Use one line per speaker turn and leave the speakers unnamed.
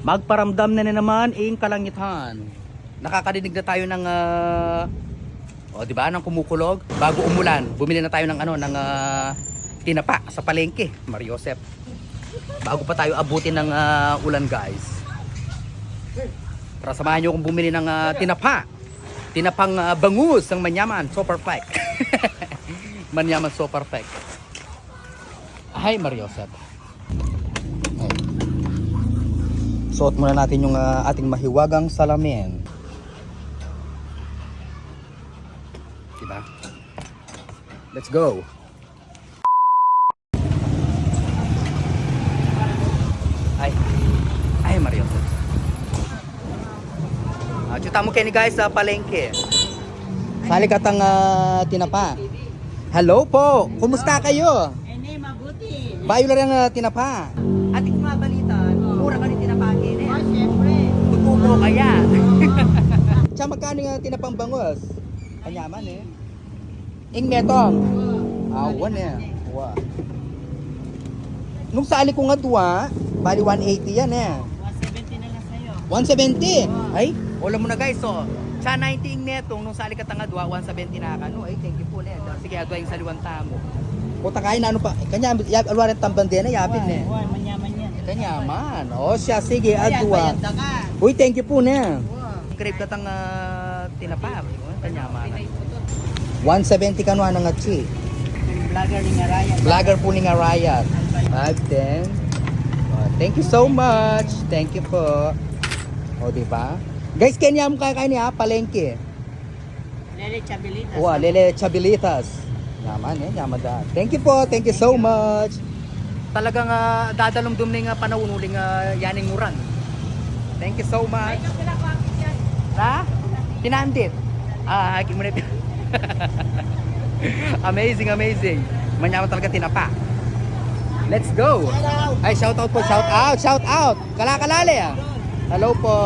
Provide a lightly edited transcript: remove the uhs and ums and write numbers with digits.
Magparamdam na naman ang kalangitan. Nakakadinig na tayo ng di ba, ng kumukulog. Bago umulan, bumili na tayo ng tinapa sa palengke, Mariosep. Bago pa tayo abutin ng ulan, guys. Para samahan nyo kung bumili ng tinapa. Tinapang bangus ng Manyaman, so perfect. Manyaman, so perfect. Ay, Mariosep. Suot muna natin yung ating mahiwagang salamin. Diba? Let's go. Ay Mario. Chuta mo kayo ni guys sa palengke. Sali katang tinapa. Hello po. Kumusta kayo?
Mabuti.
Bayo lang ang tinapa. Ating mga balita, mura ka rin tinapagin eh.
Siyempre.
Tutubo kaya. Tsaka magkano yung tinapang bangus? Kanyaman eh. Ing metong. Awan eh. Wow. Nung sali ko nga duwa, bali 180 yan eh.
170 na lang sa'yo.
170? Ay, wala mo na guys. So, sa 90 ing netong, nung sali ka tanga duwa, 170 na ka. No, ay, thank you po na. Sige, adwa yung saliwan tamo. Puta kain na ano pa. Kanya, alwaran tambang din na yapin eh.
Uy, manyaman yan.
Kanyaman. O siya, sige, adwa.
Bayad ka.
Uy, thank you po na. Crave ka tang tinapa. Kanyaman. 170 ka no nga chi.
Vlogger ni Ngarayan.
Vlogger po ni Ngarayan. 510. Thank you so much. Thank you po. O, diba? Guys, kanya mo kakain niya, palengke.
Lele Chabilitas.
Wow, Lele Chabilitas. Yaman eh, yaman da. Thank you po. Thank you so much. Talagang dadalumdum ning panaunuling yaning muran. Thank you so much. Ha? Tinandit. Hagi mo na. Amazing, amazing. Manyaman talaga tinapa. Let's go. Ay, shout out po, shout out, shout out. Kalakalali ah. Hello po.